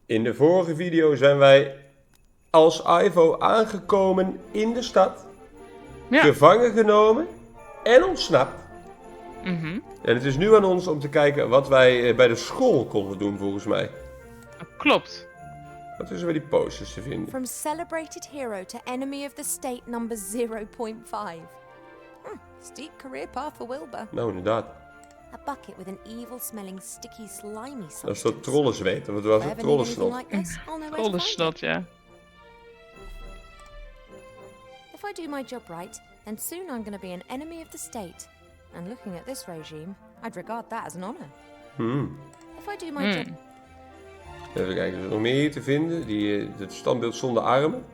In de vorige video zijn wij als Ivo aangekomen in de stad, gevangen genomen en ontsnapt. En het is nu aan ons om te kijken wat wij bij de school konden doen, volgens mij. Klopt. Wat is er bij die posters te vinden? From celebrated hero to enemy of the state number 0.5. Steep career path for Wilbur. Nou, inderdaad. A bucket with an evil-smelling, sticky, slimy substance. Dat is dat trollenzweet, of het was een trollensnot. Trollensnot, ja. If I do my job right, then soon I'm going to be an enemy of the state. And looking at this regime, I'd regard that as an honor. If I do my job... Even kijken, is er nog meer hier te vinden? Het standbeeld zonder armen.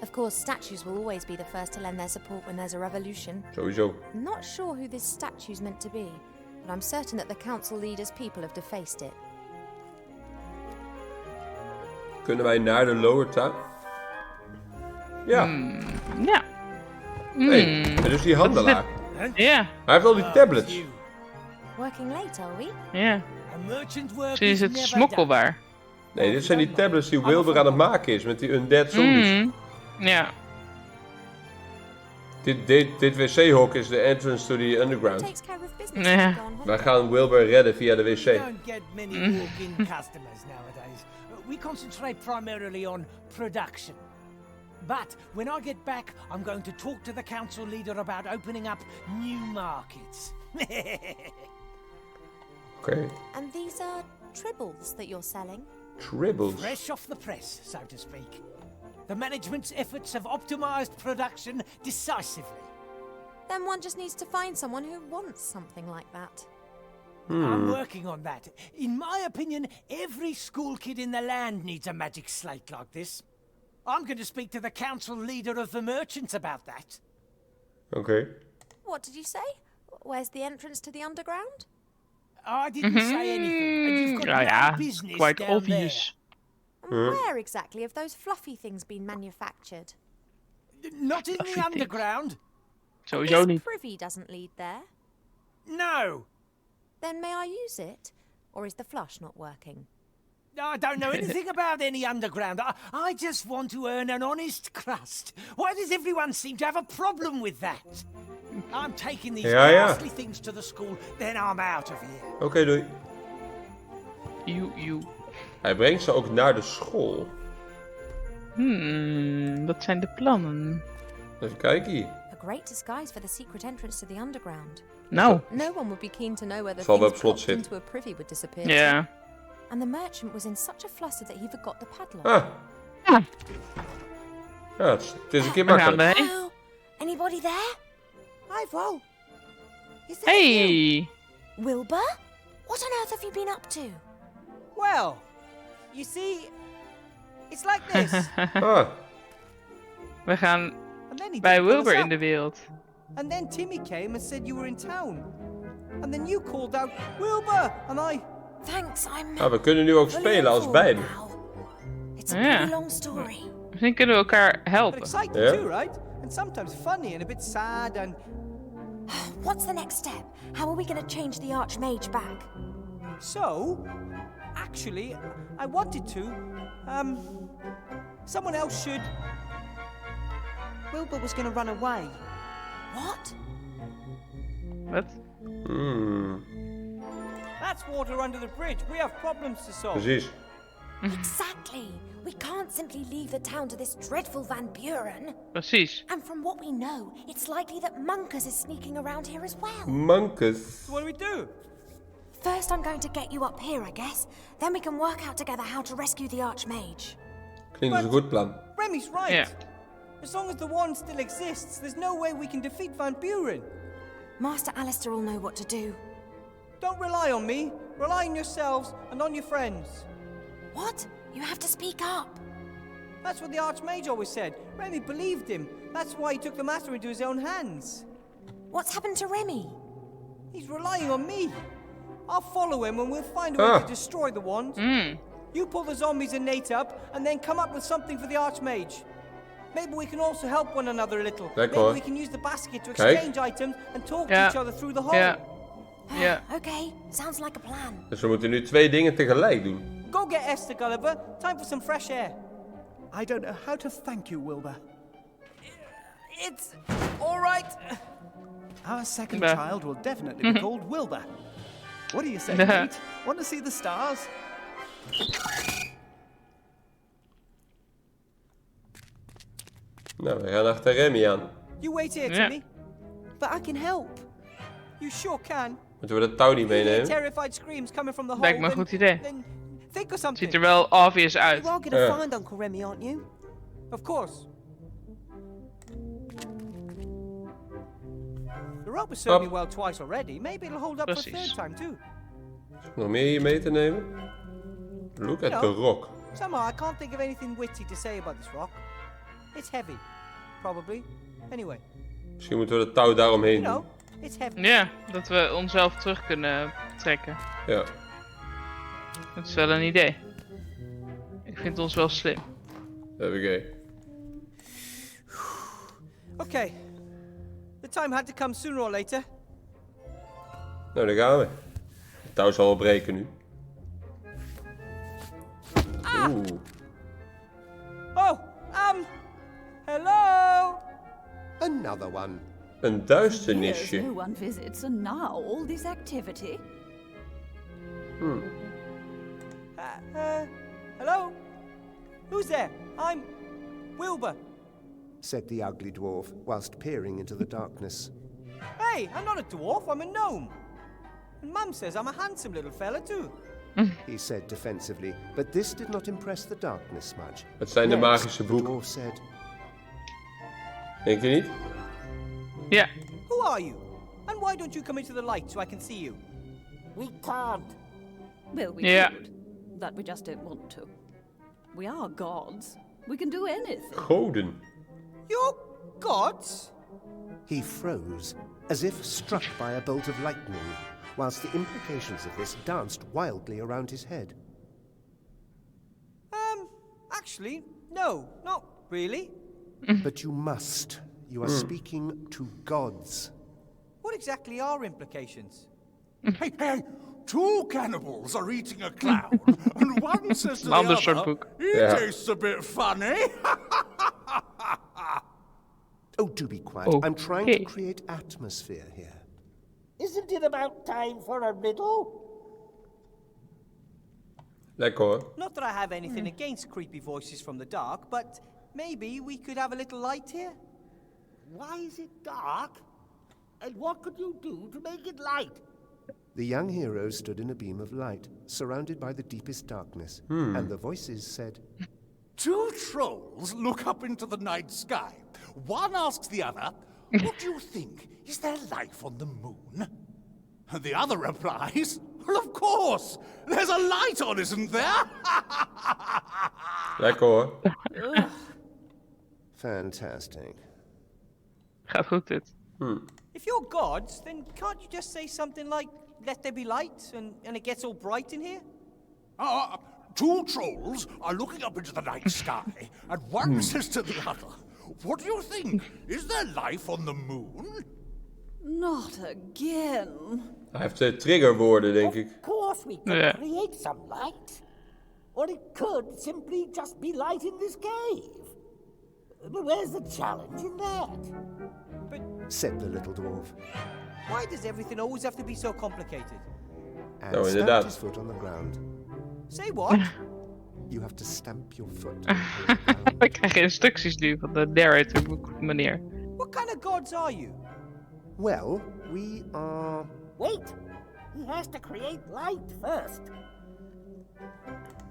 Of course, statues will always be the first to lend their support when there's a revolution. Sowieso. I'm not sure who this statue's meant to be, but I'm certain that the council leaders' people have defaced it. Kunnen wij naar de lower town? Ja. Ja. Hey, en dus die handelaar. Ja. Hij heeft al die tablets. Working late, are we? Ja. Misschien is het smokkelbaar. Nee, dit zijn die tablets die Wilbur aan het maken is met die undead zombies. Ja. Dit wc-hok is de entrance to the underground. Takes care of business. Ja. Wij gaan Wilbur redden via de wc. We don't get many walk-in customers nowadays. We concentrate primarily on production. But when I get back, I'm going to talk to the council leader about opening up new markets. Oké. And these are tribbles that you're selling? Tribbles. Fresh off the press, so to speak. The management's efforts have optimized production decisively. Then one just needs to find someone who wants something like that. I'm working on that. In my opinion, every school kid in the land needs a magic slate like this. I'm going to speak to the council leader of the merchants about that. Oké. What did you say? Where's the entrance to the underground? I didn't say anything. And you've got no business quite down obvious. And where exactly have those fluffy things been manufactured? there. Not in the underground. Sowieso This niet. privy doesn't lead there. No. Then may I use it? Or is the flush not working? I don't know anything about any underground. I just want to earn an honest crust. Why does everyone seem to have a problem with that? I'm taking these ghastly things to the school, then I'm out of here. Oké, doei. Eeuw. Hij brengt ze ook naar de school. Wat zijn de plannen? Even kijken hier. A great disguise for the secret entrance to the underground. Nou. No one would be keen to know whether Zal wel op things slot popped zitten. into a privy would disappear. Ja. And the merchant was in such a fluster that he forgot the padlock. Ah. Ja. Ja, het is een keer Waar gaan makkelijk. we heen? Hello? Anybody there? Ivo! Is that you? Hey. Wilbur? What on earth have you been up to? Well, you see, it's like this. Ah. We gaan And then he bij didn't call Wilbur us in up. de wereld. And then Timmy came and said you were in town. And then you called out, Wilbur! And I... Thanks, I'm Ah, we kunnen nu ook fully spelen als informed beiden. now. It's a Ja. pretty long story. Misschien kunnen we elkaar But helpen. exciting Yeah. too, right? And sometimes funny and a bit sad and... What's the next step? How are we going to change the Archmage back? So, actually, I wanted to, someone else should... Wilbur was gonna run away. What? Wat? That's water under the bridge. We have problems to solve. Precies. Exactly. We can't simply leave the town to this dreadful Van Buren. Precies. And from what we know, it's likely that Munkus is sneaking around here as well. Mankus. So what do we do? First, I'm going to get you up here, I guess. Then we can work out together how to rescue the Archmage. Klinkt als een goed plan. Remy's right. Ja. As long as the wand still exists, there's no way we can defeat Van Buren. Master Alistair will know what to do. Don't rely on me. Rely on yourselves and on your friends. What? You have to speak up. That's what the Archmage always said. Remy believed him. That's why he took the matter into his own hands. What's happened to Remy? He's relying on me. I'll follow him and we'll find a way to destroy the wand. You pull the zombies and Nate up, and then come up with something for the Archmage. Maybe we can also help one another a little. Maybe we can use the basket to exchange items and talk to each other through the hole. Ja. Ja. Okay, sounds like a plan. Dus we moeten nu 2 dingen tegelijk doen. Go get Esther, Gulliver. Time for some fresh air. I don't know how to thank you, Wilbur. It's all right. Our second Bah. child will definitely be called Wilbur. What do you say, mate? Want to see the stars? Nou, we gaan achter Remy aan. You wait here, Yeah. Timmy. But I can help. You sure can. Moeten we dat touw niet If you hear meenemen? terrified screams coming from the hole. Lijkt me een goed idee. Then think of something. Ziet er wel obvious uit. You are gonna find Uncle Remy, aren't you? Of course. The rope has served me well twice already. Maybe it'll hold up for a Precies. third time too. Is er nog meer hier mee te nemen? Look at the rock. Somehow I can't think of anything witty to say about this rock. It's heavy. Probably. Anyway, Misschien moeten we dat touw daaromheen you doen. know, it's heavy. Ja, dat we onszelf terug kunnen trekken. Ja. Dat is wel een idee. Ik vind ons wel slim. Oké. Okay. The time had to come sooner or later. Nou, daar gaan we. Het touw zal wel breken nu. Oeh. Oh, hello. Another one. Een Years duisternisje. no one visits, and now all this activity. Hello. Who's there? I'm Wilbur. Said the ugly dwarf, whilst peering into the darkness. Hey, I'm not a dwarf, I'm a gnome. And Mum says I'm a handsome little fella too. He said defensively, but this did not impress the darkness much. Het zijn de Next, magische the boeken. dwarf said, Denk je niet? Ja. Who are you? And why don't you come into the light so I can see you? We can't. Well, we Yeah. could, but we just don't want to. We are gods. We can do anything. Goden. You're gods? He froze, as if struck by a bolt of lightning, whilst the implications of this danced wildly around his head. Actually, no, not really. But you must. You are speaking to gods. What exactly are implications? Hey, hey, 2 cannibals are eating a clown, and one says to the Ander soort other, boek. he Ja. tastes a bit funny. Oh, do be quiet. I'm trying to Okay. create atmosphere here. Isn't it about time for a riddle? Lekker hoor. Not that I have anything against creepy voices from the dark, but maybe we could have a little light here? Why is it dark? And what could you do to make it light? The young hero stood in a beam of light, surrounded by the deepest darkness, and the voices said, 2 trolls look up into the night sky. One asks the other, what do you think? Is there life on the moon? And the other replies, well, of course. There's a light on, isn't there? Lekker hoor. Fantastic. Gaat goed dit. If you're gods, then can't you just say something like, let there be light, and it gets all bright in here? 2 trolls are looking up into the night sky, and one says to the other, what do you think? Is there life on the moon? Not again. Hij heeft triggerwoorden, denk ik. Of course we could Yeah. create some light. Or it could simply just be light in this cave. But where's the challenge in that? Said the little dwarf, Why does everything always have to be so complicated? and Oh, stamped inderdaad. his foot on the ground. Say what? You have to stamp your foot. We krijgen instructies nu van de narrator meneer. What kind of gods are you? Well, we are... Wait! He has to create light first.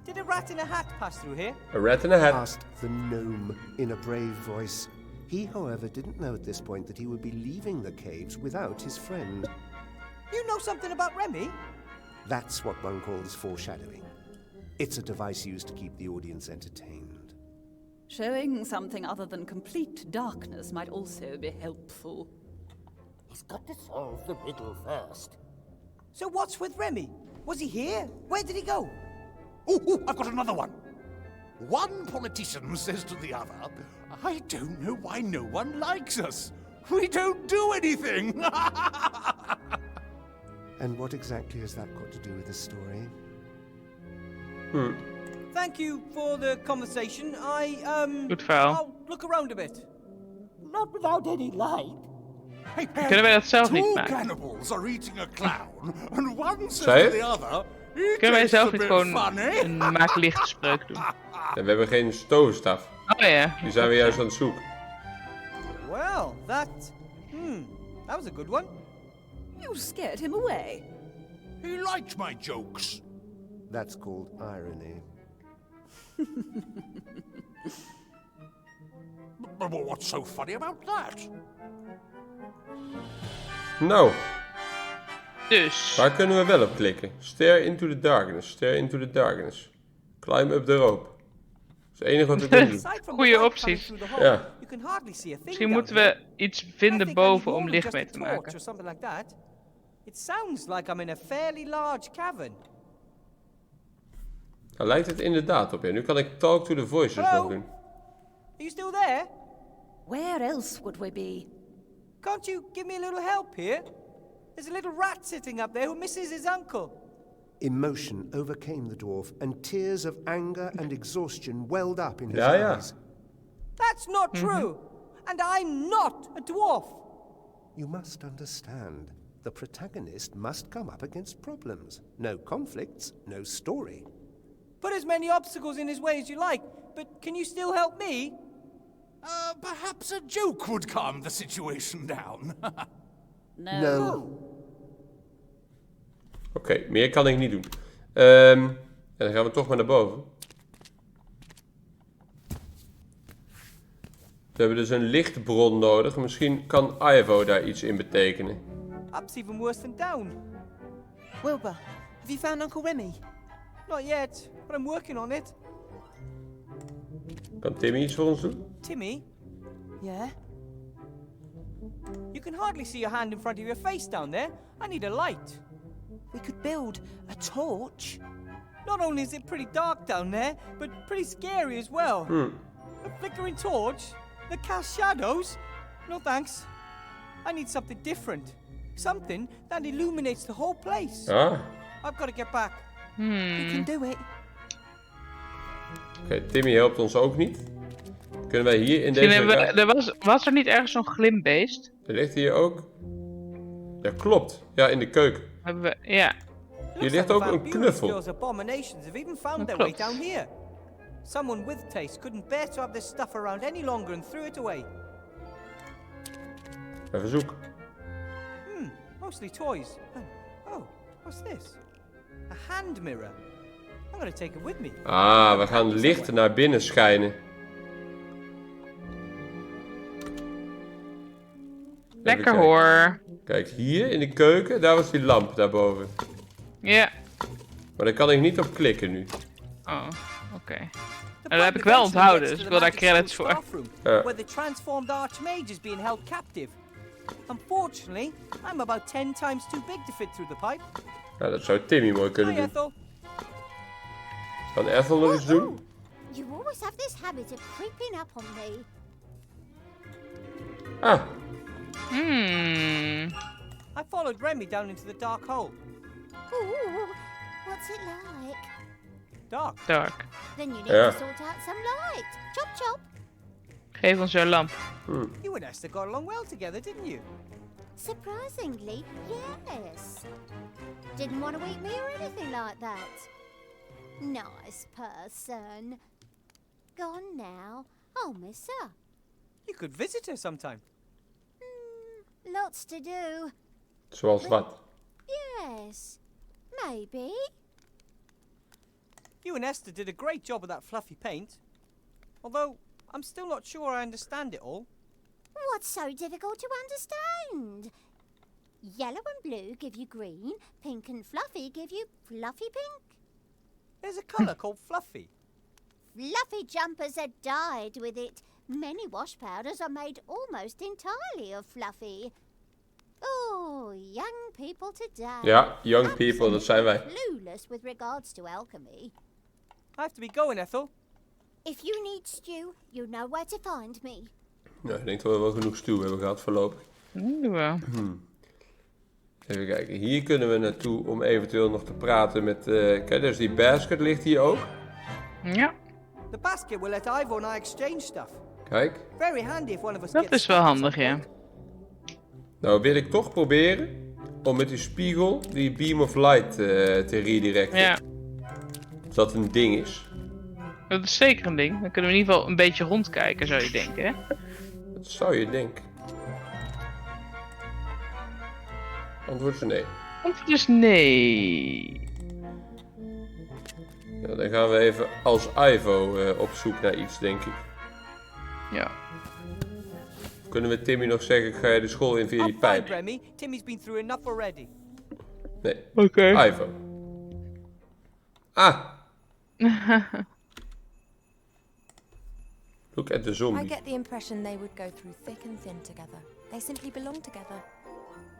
Did a rat in a hat pass through here? A rat in a hat. asked the gnome in a brave voice. He, however, didn't know at this point that he would be leaving the caves without his friend. You know something about Remy? That's what one calls foreshadowing. It's a device used to keep the audience entertained. Showing something other than complete darkness might also be helpful. He's got to solve the riddle first. So what's with Remy? Was he here? Where did he go? Oh, I've got another one. One politician says to the other, I don't know why no one likes us. We don't do anything. And what exactly has that got to do with the story? Thank you for the conversation. Goed verhaal. I'll look around a bit. Not without any light. Hey, Kunnen wij dat zelf niet two maken? cannibals are eating a clown, and one says Zei to the other, "He Kunnen wij tastes zelf a niet bit gewoon funny." een maak licht spreuk doen? Ja, we hebben geen toverstaf. Oh ja. Die zijn we juist aan het zoeken. Well, that was a good one. You scared him away. He likes my jokes. That's called irony. But what's so funny about that? Nou, Dus. waar kunnen we wel op klikken? Stare into the darkness. Stare into the darkness. Climb up the rope. Dat is het enige wat we kunnen doen. Aside from Goeie the light opties. coming through the hole, Ja. you can hardly see a thing Misschien down moeten here. we iets I vinden think I need boven more om than licht just mee a te torch maken. or something like that. It sounds like I'm in a fairly large cavern. Daar lijkt het inderdaad op. Ja. Nu kan ik talk to the voices Hello? nog doen. Are you still there? Where else would we be? Can't you give me a little help here? There's a little rat sitting up there who misses his uncle. Emotion overcame the dwarf, and tears of anger and exhaustion welled up in his Ja, ja. eyes. That's not true. And I'm not a dwarf. You must understand. The protagonist must come up against problems. No conflicts, no story. Put as many obstacles in his way as you like, but can you still help me? Perhaps a joke would calm the situation down. No. Oké, meer kan ik niet doen. En dan gaan we toch maar naar boven. We hebben dus een lichtbron nodig. Misschien kan Ivo daar iets in betekenen. Up's even worse than down. Wilbur, have you found Uncle Remy? Not yet, but I'm working on it. Kan Timmy iets voor ons doen? Timmy, Yeah? you can hardly see your hand in front of your face down there. I need a light. We could build a torch. Not only is it pretty dark down there, but pretty scary as well. A flickering torch that casts shadows? No thanks. I need something different. Something that illuminates the whole place. Ah, I've got to get back. We can do it. oké, Timmy helpt ons ook niet. Kunnen wij hier in Misschien deze... hebben we, was er niet ergens zo'n glimbeest? Er ligt hier ook... Ja, klopt. Ja, in de keuken. Hebben we, ja. Hier ligt ook een knuffel. Those abominations have even found their way down here. Someone with taste couldn't bear to have this stuff around any longer and threw it away. Even zoeken. Mostly toys. Oh, what's this? A hand mirror. I'm gonna take it with me. Ah, we gaan licht naar binnen schijnen. Lekker hoor. Kijk, hier in de keuken, daar was die lamp daarboven. Ja. Maar daar kan ik niet op klikken nu. Oh, oké. En dat heb ik wel onthouden, dus ik wil daar credits voor. Where the transformed archmage is being held captive. Unfortunately, I'm about 10 times too big to fit through the pipe. Nou, dat zou Timmy mooi kunnen Hi, doen. Ethel. Kan Ethel nog eens doen? You always have this habit of creeping up on me. Ah, I followed Remy down into the dark hole. Ooh, what's it like? Dark. Dark. Then you need Yeah. to sort out some light. Chop chop. Geef ons jouw lamp. You and Esther got along well together, didn't you? Surprisingly, yes. Didn't want to eat me or anything like that. Nice person. Gone now. I'll miss her. You could visit her sometime. Lots to do. zoals wat? Yes. Maybe. You and Esther did a great job of that fluffy paint. Although, I'm still not sure I understand it all. What's so difficult to understand? Yellow and blue give you green, pink and fluffy give you fluffy pink. There's a colour called fluffy. Fluffy jumpers are dyed with it. Many wash powders are made almost entirely of fluffy. Oh, young people today. Ja, young people, dat zijn wij. Clueless with regards to alchemy. I have to be going, Ethel. If you need stew, you know where to find me. Nou, ik denk dat we wel genoeg stuw hebben gehad voorlopig. Wel. Even kijken, hier kunnen we naartoe om eventueel nog te praten met... kijk, dus die basket ligt hier ook. Ja. The basket will let Ivo and I exchange stuff. Kijk. Very handy if one of us Dat is wel handig, ja. Nou wil ik toch proberen om met die spiegel die beam of light te redirecten. Ja. Als dat een ding is. Dat is zeker een ding. Dan kunnen we in ieder geval een beetje rondkijken, zou je denken, hè? Dat zou je denken. Antwoord is nee. Antwoord is nee. Ja, dan gaan we even als Ivo op zoek naar iets, denk ik. Ja. Of kunnen we Timmy nog zeggen, ga je de school in via die pijp? Remy. Timmy's been through enough already. Nee. Oké. Ivo. Ah! Look at the zombie. I get the impression they would go through thick and thin together. They simply belong together.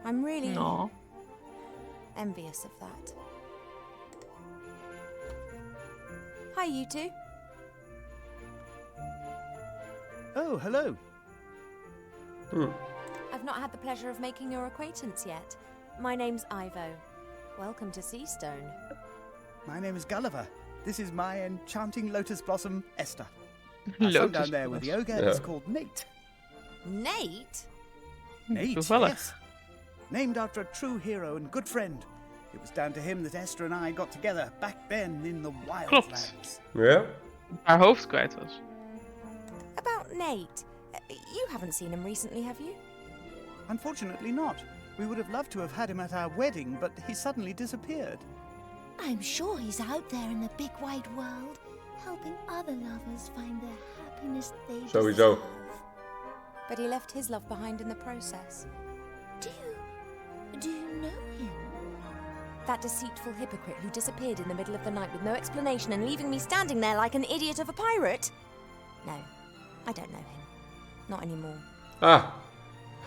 I'm really envious of that. Hi, you two. Oh, hello. I've not had the pleasure of making your acquaintance yet. My name's Ivo. Welcome to Seastone. My name is Gulliver. This is my enchanting lotus blossom, Esther. Lotus Our son down there with the ogre is called Nate. Nate? Nate, yes. Named after a true hero and good friend. It was down to him that Esther and I got together back then in the wildlands. Ja. Haar hoofd kwijt was. About Nate. You haven't seen him recently, have you? Unfortunately not. We would have loved to have had him at our wedding, but he suddenly disappeared. I'm sure he's out there in the big wide world, helping other lovers find the happiness they Sowieso. deserve. But he left his love behind in the process. Do you know him? That deceitful hypocrite who disappeared in the middle of the night with no explanation and leaving me standing there like an idiot of a pirate? No, I don't know him. Not anymore. Ah.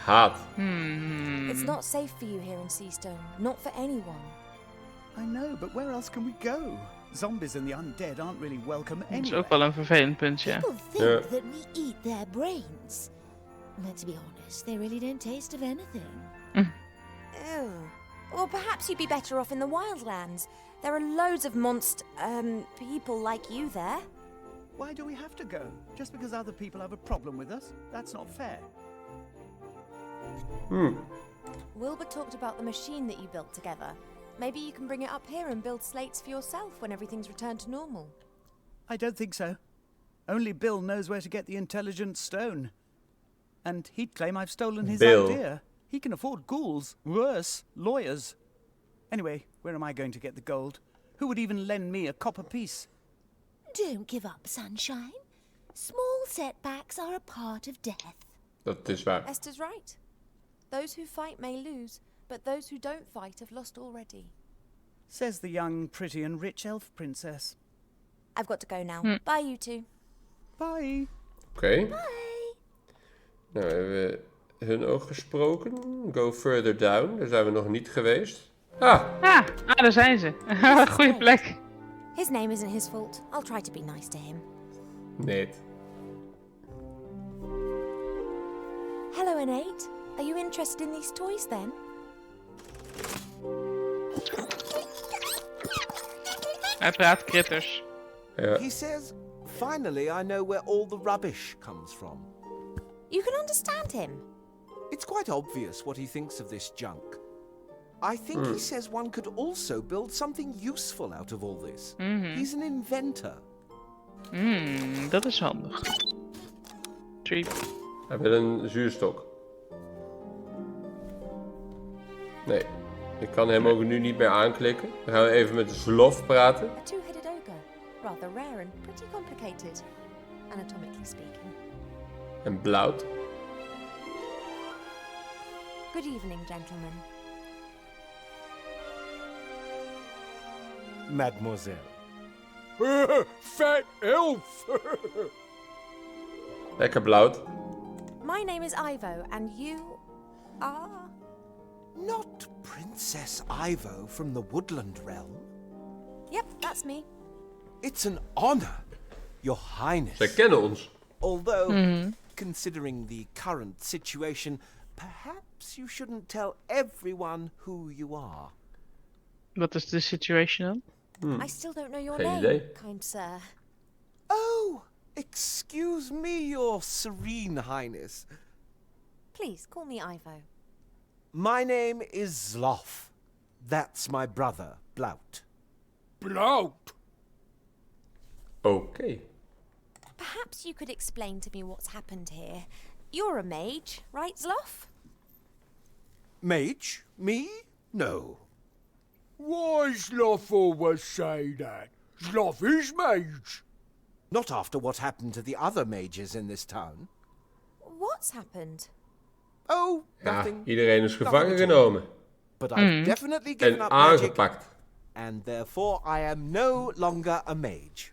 Haat. It's not safe for you here in Seastone. Not for anyone. I know, but where else can we go? Zombies and the undead aren't really welcome Dat is anyway. ook wel een vervelend punt, ja. People think that we eat their brains. But to be honest, they really don't taste of anything. Ew. Well, perhaps you'd be better off in the wildlands. There are loads of people like you there. Why do we have to go? Just because other people have a problem with us? That's not fair. Wilbur talked about the machine that you built together. Maybe you can bring it up here and build slates for yourself when everything's returned to normal. I don't think so. Only Bill knows where to get the intelligent stone. And he'd claim I've stolen his idea. He can afford ghouls. Worse, lawyers. Anyway, where am I going to get the gold? Who would even lend me a copper piece? Don't give up, sunshine. Small setbacks are a part of death. Dat is waar. Esther's right. Those who fight may lose, but those who don't fight have lost already. Says the young, pretty and rich elf princess. I've got to go now. Bye, you two. Bye. Oké. Bye. Nou, we hebben hun ook gesproken. Go further down. Daar zijn we nog niet geweest. Daar zijn ze. Goeie plek. His name isn't his fault. I'll try to be nice to him. Nee. Hello, Nate. Are you interested in these toys then? Hij praat critters. Ja. He says, finally I know where all the rubbish comes from. You can understand him. It's quite obvious what he thinks of this junk. I think he says one could also build something useful out of all this. He's an inventor. Dat is handig. Treat. Hij wil een zuurstok. Nee. Ik kan hem ook nu niet meer aanklikken. Dan gaan we even met de slof praten. A two-headed ogre. Rather rare and pretty complicated, anatomically speaking. En blauwt. Good evening, gentlemen. Mademoiselle. Fat elf! Lekker blauwt. My name is Ivo, and you are... Not Princess Ivo from the Woodland Realm. Yep, that's me. It's an honor, Your Highness. Zij kennen ons. Although, considering the current situation, Perhaps you shouldn't tell everyone who you are. What is the situation then? I still don't know your Geen name, idee. kind sir. Oh, excuse me, your serene highness. Please, call me Ivo. My name is Zloff. That's my brother, Blout. Blout? Oké. Perhaps you could explain to me what's happened here. You're a mage, right, Zloff? Mage? Me? No. Why Zloff always say that? Zloff is mage. Not after what happened to the other mages in this town. What's happened? Oh, Ja, nothing. iedereen is gevangen Nothing at all. genomen. But I've definitely given En up magic, aangepakt. and therefore I am no longer a mage.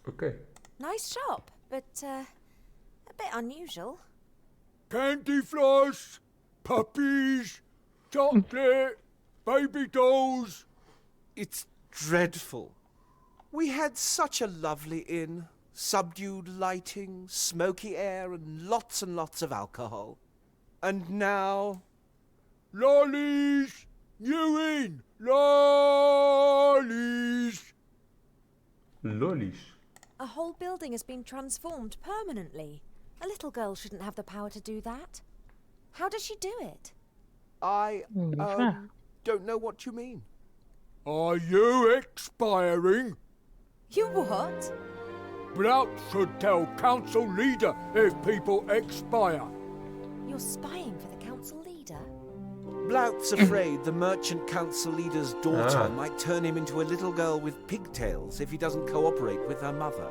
Oké. Nice shop, but a bit unusual. Candy floss, puppies, chocolate, baby dolls. It's dreadful. We had such a lovely inn. Subdued lighting, smoky air, and lots of alcohol. And now... Lollies! New inn! Lollies! Lollies. A whole building has been transformed permanently. A little girl shouldn't have the power to do that. How does she do it? I, don't know what you mean. Are you expiring? You what? Blout should tell council leader if people expire. You're spying for the council leader? Blout's afraid the merchant council leader's daughter might turn him into a little girl with pigtails if he doesn't cooperate with her mother.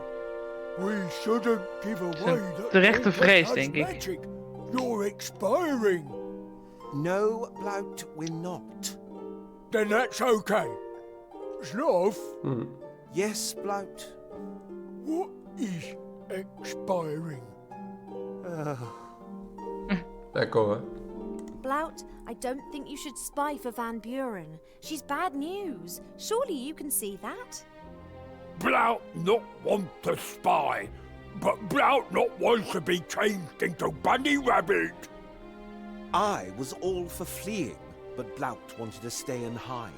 We shouldn't give away that Terechte vrees, has denk ik. magic. You're expiring. No, Blout, we're not. Then that's okay. Zloff, Yes, Blout. what is expiring? Lekker hoor. Blout, I don't think you should spy for Van Buren. She's bad news. Surely you can see that? Blout not want to spy, but Blout not want to be changed into bunny rabbit. I was all for fleeing, but Blout wanted to stay and hide.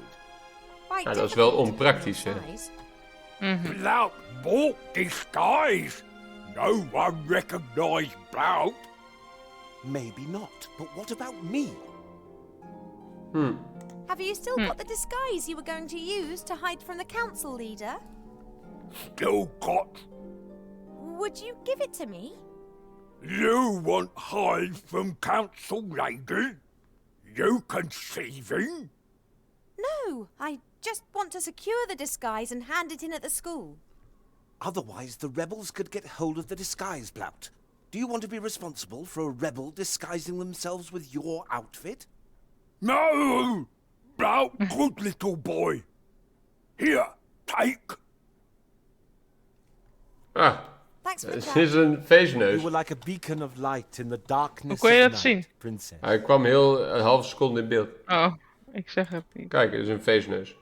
Quite Ja, dat is wel difficult to onpraktisch, hè. disguise. Blout bought disguise. No one recognized Blout. Maybe not, but what about me? Have you still got the disguise you were going to use to hide from the council leader? Still got. Would you give it to me? You want hide from council lady? You conceiving? No, I just want to secure the disguise and hand it in at the school. Otherwise, the rebels could get hold of the disguise, Blout. Do you want to be responsible for a rebel disguising themselves with your outfit? No! Blout, good little boy. Here, take. Ah, Thanks for the het chat. is een You feestneus. were like a beacon of light in the darkness Hoe kon je of dat night, zien? princess. Hij kwam heel een halve seconde in beeld. Oh, ik zeg het niet. Kijk, het is een feestneus.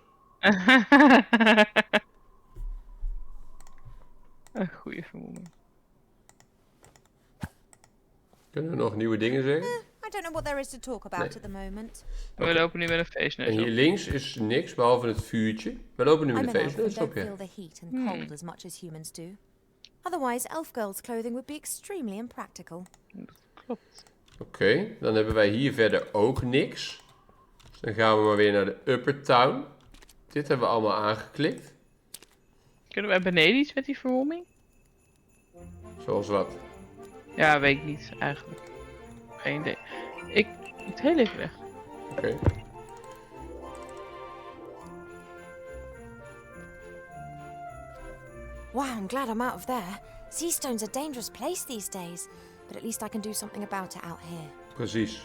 Een goede vermomming. Kunnen we nog nieuwe dingen zeggen? I don't know what there is to talk about at the moment. We lopen nu met een En feestneus hier op. links is niks, behalve het vuurtje. We lopen nu met I'm een an elf and feestneus op, don't ja. feel the heat and cold as much as humans do. Otherwise, elf girls' clothing would be extremely impractical. Klopt. Oké, dan hebben wij hier verder ook niks. Dus dan gaan we maar weer naar de Upper Town. Dit hebben we allemaal aangeklikt. Kunnen wij beneden iets met die vermomming? Zoals wat? Ja, weet ik niet eigenlijk. Geen idee. Ik moet heel even weg. Oké. Wow, I'm glad I'm out of there. Sea Stone's a dangerous place these days, but at least I can do something about it out here. Precies.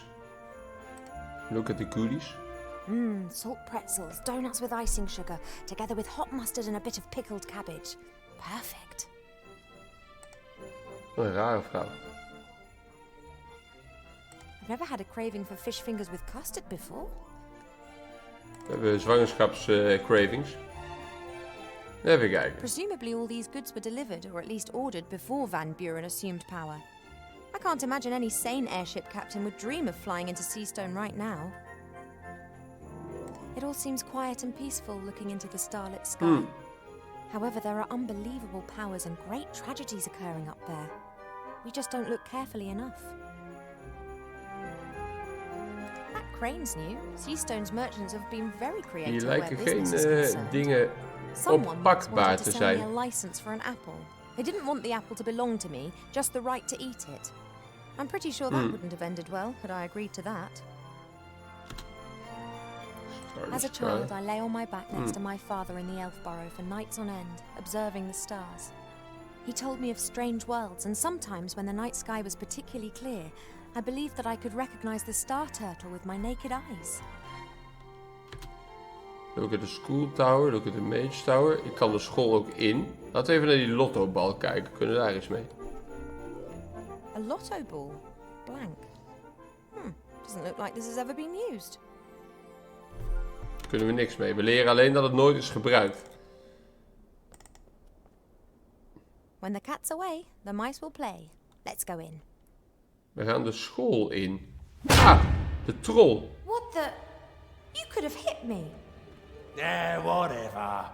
Look at the goodies. Salt pretzels, donuts with icing sugar, together with hot mustard and a bit of pickled cabbage. Perfect. Een rare vrouw. I've never had a craving for fish fingers with custard before. We hebben zwangerschapscravings. Even kijken. Presumably all these goods were delivered, or at least ordered, before Van Buren assumed power. I can't imagine any sane airship captain would dream of flying into Seastone right now. It all seems quiet and peaceful looking into the starlit sky. However, there are unbelievable powers and great tragedies occurring up there. We just don't look carefully enough. That crane's new. Seastone's merchants have been very creative where business is concerned. Dingen Someone once oppakbaar wanted te to sell me zijn. a license for an apple. They didn't want the apple to belong to me, just the right to eat it. I'm pretty sure that wouldn't have ended well had I agreed to that. As a child, I lay on my back next to my father in the elf burrow for nights on end, observing the stars. He told me of strange worlds, and sometimes when the night sky was particularly clear, I believed that I could recognize the star turtle with my naked eyes. Look at the school tower, look at the mage tower. Ik kan de school ook in. Laten we even naar die lottobal kijken. Kunnen we daar eens mee? A lotto ball? Blank. Doesn't look like this has ever been used. Kunnen we niks mee. We leren alleen dat het nooit is gebruikt. When the cat's away, the mice will play. Let's go in. We gaan de school in. Ah, de troll. What the? You could have hit me. Yeah, whatever.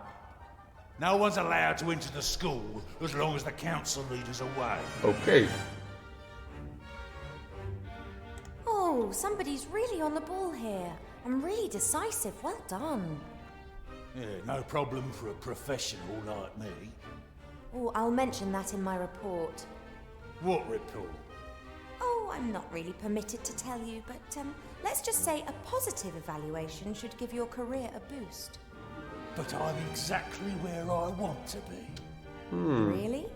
No one's allowed to enter the school as long as the council leader's away. Oké. Oh, somebody's really on the ball here. I'm really decisive. Well done. Yeah, no problem for a professional like me. Oh, I'll mention that in my report. What report? Oh, I'm not really permitted to tell you, but let's just say a positive evaluation should give your career a boost. But I'm exactly where I want to be. Really?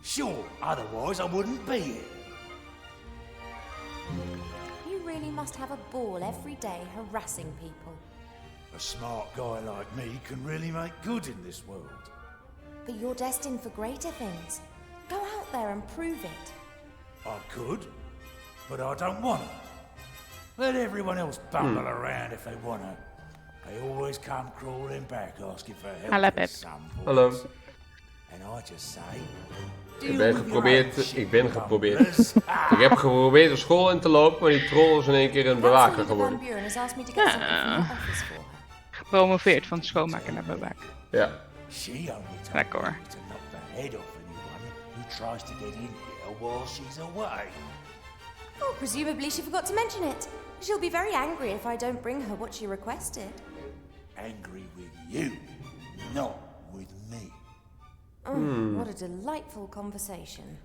Sure, otherwise I wouldn't be here. You really must have a ball every day harassing people. A smart guy like me can really make good in this world. But you're destined for greater things. Go out there and prove it. I could, but I don't want to. Let everyone else bumble around if they want to. They always come crawling back asking for help at some point. Hallo. And I just say... Ik heb geprobeerd de school in te lopen, maar die troll is in één keer een bewaker geworden. Gepromoveerd van schoonmaker naar bewaker. Ja. Lekker hoor. Oh, presumably she forgot to mention it. She'll be very angry if I don't bring her what she requested. Angry with you, not with me. Oh, what a delightful conversation.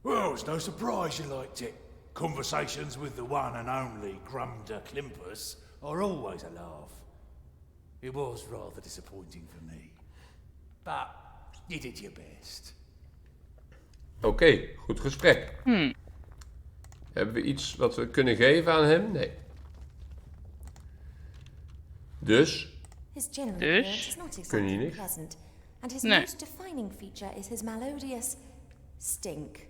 Well, it's no surprise you liked it. Conversations with the one and only Grumder Klimpus are always a laugh. It was rather disappointing for me. But you did your best. Oké, goed gesprek. Hebben we iets wat we kunnen geven aan hem? Nee. Dus? Kun je niks? And his most defining feature is his melodious stink.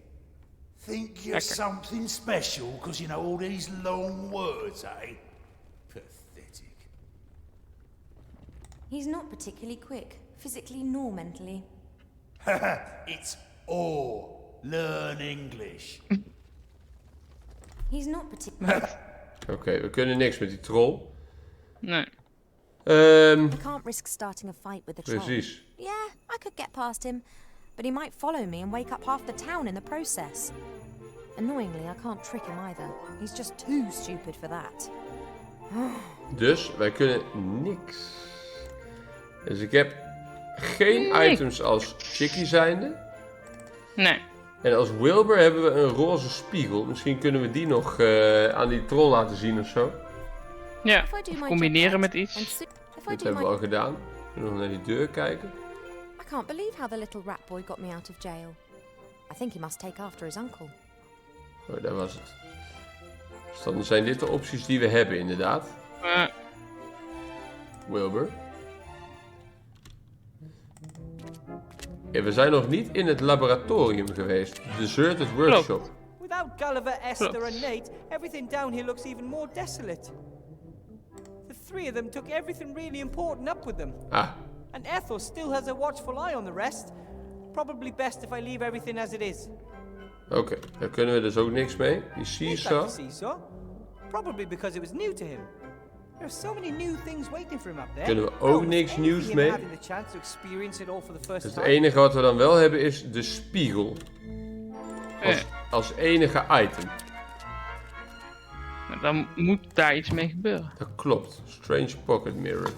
Think you're something special because you know all these long words, eh? Pathetic. He's not particularly quick, physically nor mentally. It's or learn English. He's not particularly... Oké, we kunnen niks met die troll. Nee. We can't risk starting a fight with the troll. Precies. Yeah, I could get past him, but he might follow me and wake up half the town in the process. Annoyingly, I can't trick him either. He's just too stupid for that. Dus wij kunnen niks. Dus ik heb geen items als Chickie zijnde. Nee. En als Wilbur hebben we een roze spiegel. Misschien kunnen we die nog aan die troll laten zien of zo. Ja, of combineren met iets. Dit hebben we al gedaan. We kunnen nog naar die deur kijken. I can't believe how the little rat boy got me out of jail. I think he must take after his uncle. Oh, daar was het. Dus dan zijn dit de opties die we hebben, inderdaad. Wilbur. Ja, we zijn nog niet in het laboratorium geweest. The Deserted Workshop. Without Gulliver, Esther and Nate, everything down here looks even more desolate. The three of them took everything really important up with them. And Ethel still has a watchful eye on the rest. Probably best if I leave everything as it is. Oké, daar kunnen we dus ook niks mee. Die seesaw. Probably because it was new to him. There are so many new things waiting for him up there. Kunnen we ook niks nieuws mee. Het enige wat we dan wel hebben is de spiegel. Als enige item. Dan moet daar iets mee gebeuren. Dat klopt. Strange pocket mirror.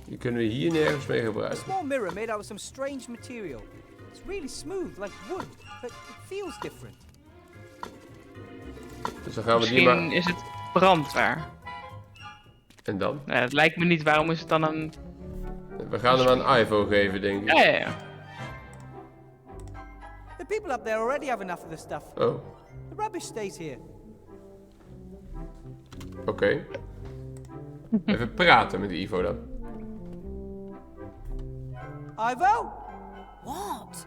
Die kunnen we hier nergens mee gebruiken. A small mirror made out of some strange material. It's really smooth, like wood, but it feels different. Dus dan gaan we Misschien die maar... is het brandbaar. En dan? Ja, het lijkt me niet. Waarom is het dan een... We gaan hem aan Ivo geven, denk ik. Ja. The people up there already have enough of the stuff. Oh. The rubbish stays here. Oké. Even praten met Ivo dan. Ivo? What?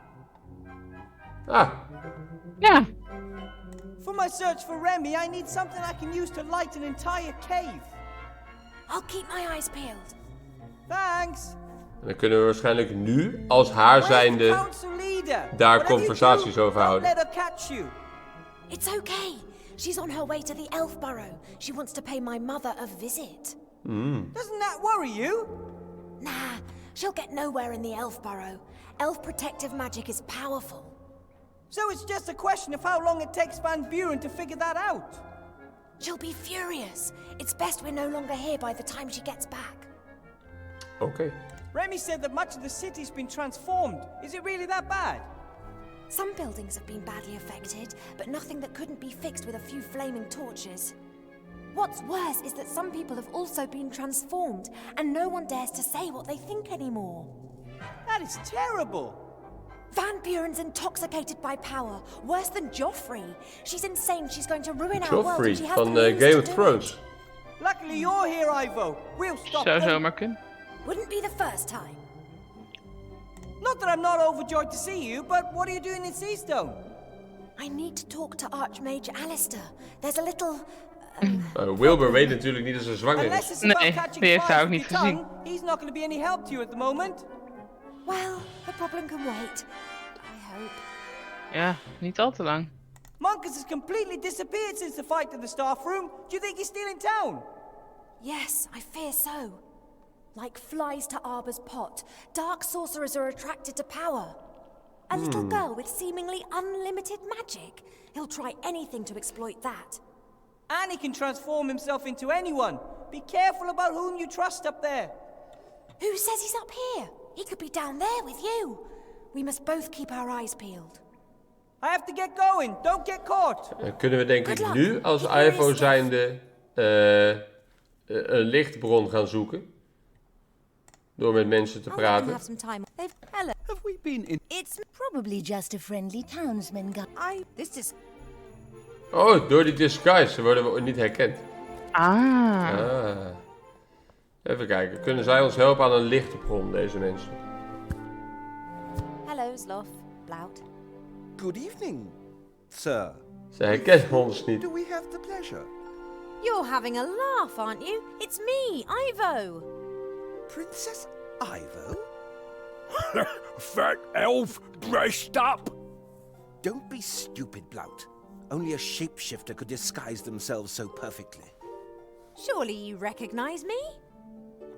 Ah. Ja. For my search for Remy, I need something I can use to light an entire cave. I'll keep my eyes peeled. Thanks. En dan kunnen we waarschijnlijk nu, als haar zijnde, daar conversaties over houden. Let her catch you. It's okay. She's on her way to the elf burrow. She wants to pay my mother a visit. Doesn't that worry you? Nah, she'll get nowhere in the elf burrow. Elf protective magic is powerful. So it's just a question of how long it takes Van Buren to figure that out. She'll be furious. It's best we're no longer here by the time she gets back. Okay. Remy said that much of the city's been transformed. Is it really that bad? Some buildings have been badly affected, but nothing that couldn't be fixed with a few flaming torches. What's worse is that some people have also been transformed, and no one dares to say what they think anymore. That is terrible. Van Buren's intoxicated by power, worse than Joffrey. She's insane. She's going to ruin our world. Joffrey And she has van the means Game to of do Thrones. it. Luckily you're here, Ivo. We'll stop Zou them. zomaar kunnen. Wouldn't be the first time. Not that I'm not overjoyed to see you, but what are you doing in Seastone? I need to talk to Archmage Alistair. There's a little... Wilbur weet natuurlijk niet dat ze zwanger Unless is. it's about Nee, catching die heeft flies hij ook with niet your gezien. tongue, he's not going to be any help to you at the moment. Well, the problem can wait. I hope. Ja, niet al te lang. Monkus has completely disappeared since the fight in the staff room. Do you think he's still in town? Yes, I fear so. Like flies to Arbor's pot, dark sorcerers are attracted to power. A little girl with seemingly unlimited magic. He'll try anything to exploit that. And he can transform himself into anyone. Be careful about whom you trust up there. Who says he's up here? He could be down there with you. We must both keep our eyes peeled. I have to get going. Don't get caught. Dan kunnen we denk ik nu als Ivo zijnde een lichtbron gaan zoeken. Door met mensen te praten. Have we been in... It's probably just a friendly townsman guy. This is... Oh, door die disguise worden we niet herkend. Ah. Even kijken, kunnen zij ons helpen aan een lichtbron, deze mensen? Hello, Sloth. Blout. Good evening, sir. Ze herkennen ons niet. Do we have the pleasure? You're having a laugh, aren't you? It's me, Ivo. Princess Ivo? Fat elf dressed up. Don't be stupid, Blout. Only a shapeshifter could disguise themselves so perfectly. Surely you recognize me?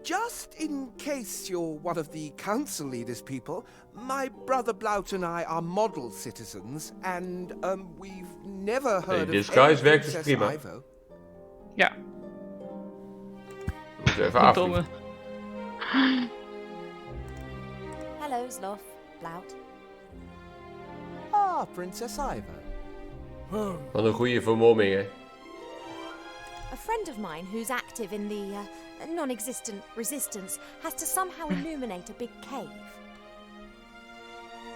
Just in case you're one of the council leaders people, my brother Blout and I are model citizens, and we've never heard of disguise werkt dus Princess prima. Ivo. Ja. We moeten even afvliegen. Hello, Sloth. Blout. Ah, Princess Ivo. Wat een goede vermomming, hè? A friend of mine who's active in the non-existent resistance has to somehow illuminate a big cave.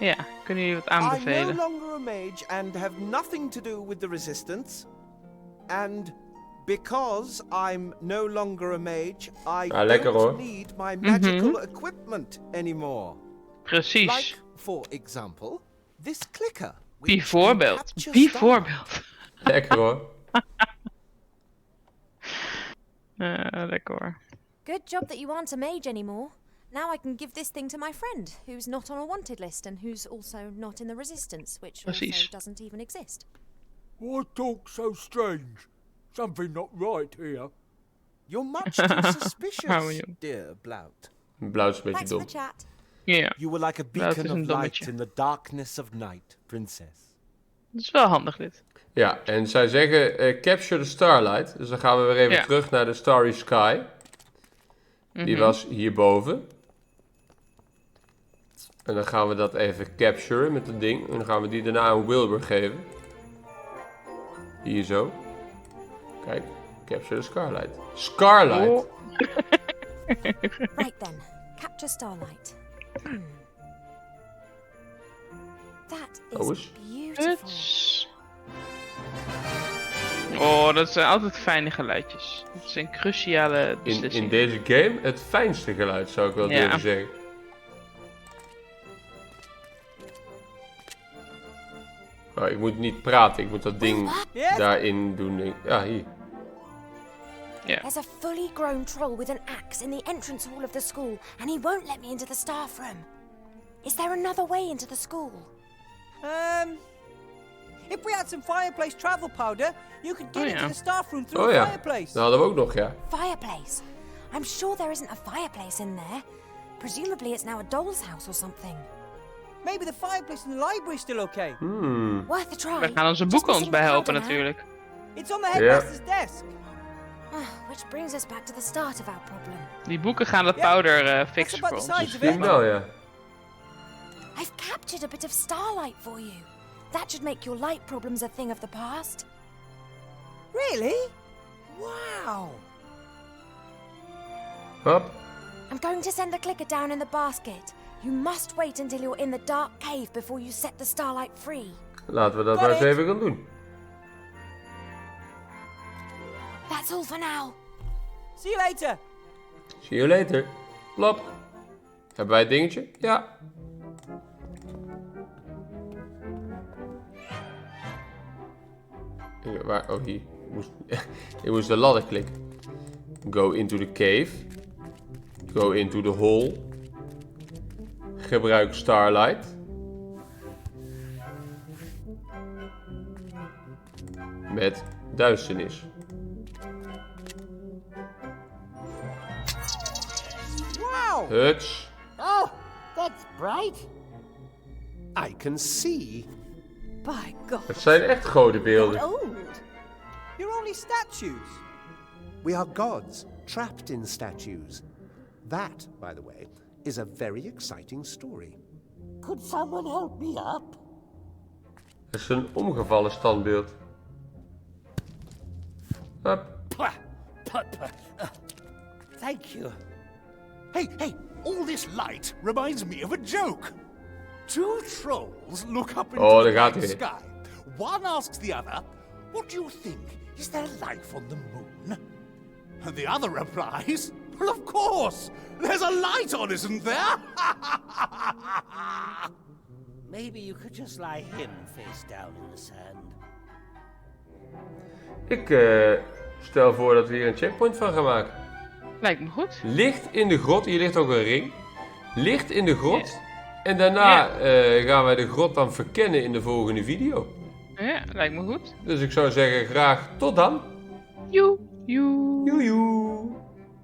Ja, kunnen jullie wat I'm aanbevelen? no longer a mage and have nothing to do with the resistance. And because I'm no longer a mage, I don't need my magical equipment anymore. Precies. Like, for example, this clicker. Bijvoorbeeld. Bijvoorbeeld. Lekker hoor. Lekker hoor. Good job that you aren't a mage anymore. Now I can give this thing to my friend, who's not on a wanted list and who's also not in the resistance, which also doesn't even exist. Why talk so strange? Something not right here. You're much too suspicious, dear Blout. Blout is een beetje dom. Thanks for the chat. Ja. You were like a beacon of light in the darkness of night, princess. Dat is wel handig dit. Ja, en zij zeggen capture the starlight. Dus dan gaan we weer even terug naar de starry sky. Die was hierboven. En dan gaan we dat even capturen met het ding. En dan gaan we die daarna aan Wilbur geven. Hier zo. Kijk, capture the starlight. Starlight! Oh. Right then, capture starlight. That is beautiful. Oh, dat zijn altijd fijne geluidjes. Dat zijn cruciale beslissingen. In deze game het fijnste geluid, zou ik wel durven zeggen. Oh, ik moet niet praten, ik moet dat ding daarin doen. Ja, hier. There's a fully grown troll with an axe in the entrance hall of the school, and he won't let me into the staff room. Is there another way into the school? If we had some fireplace travel powder, you could get into the staff room through the fireplace. Dat hadden we ook nog, ja. Fireplace? I'm sure there isn't a fireplace in there. Presumably it's now a doll's house or something. Maybe the fireplace in the library is still okay. Worth a try. We gaan onze boeken ons bij helpen natuurlijk. It's on the headmaster's desk. Which brings us back to the start of our problem. Die boeken gaan de powder fixen voor ons. Misschien wel, ja. I've captured a bit of starlight for you. That should make your light problems a thing of the past. Really? Wow. Hop. I'm going to send the clicker down in the basket. You must wait until you're in the dark cave before you set the starlight free. Laten we dat maar eens even gaan doen. That's all for now. See you later. See you later. Plop. Hebben wij het dingetje? Ja. Waar? Oh, hier. Ik moest de ladder klikken. Go into the cave. Go into the hole. Gebruik starlight. Met duisternis. Wow. Huts. Oh, that's bright. I can see. By God. Het zijn echt godenbeelden. You're only statues. We are gods, trapped in statues. That, by the way, is a very exciting story. Could someone help me up? Het is een omgevallen standbeeld. Hup. Thank you. Hey, all this light reminds me of a joke. Two trolls look up into the night sky. One asks the other, what do you think? Is there life on the moon? And the other replies, well, of course. There's a light on, isn't there? Maybe you could just lie him face down in the sand. Ik stel voor dat we hier een checkpoint van gaan maken. Lijkt me goed. Licht in de grot. Hier ligt ook een ring. Licht in de grot. Yeah. En daarna gaan wij de grot dan verkennen in de volgende video. Ja, lijkt me goed. Dus ik zou zeggen graag tot dan. Joe. Joe.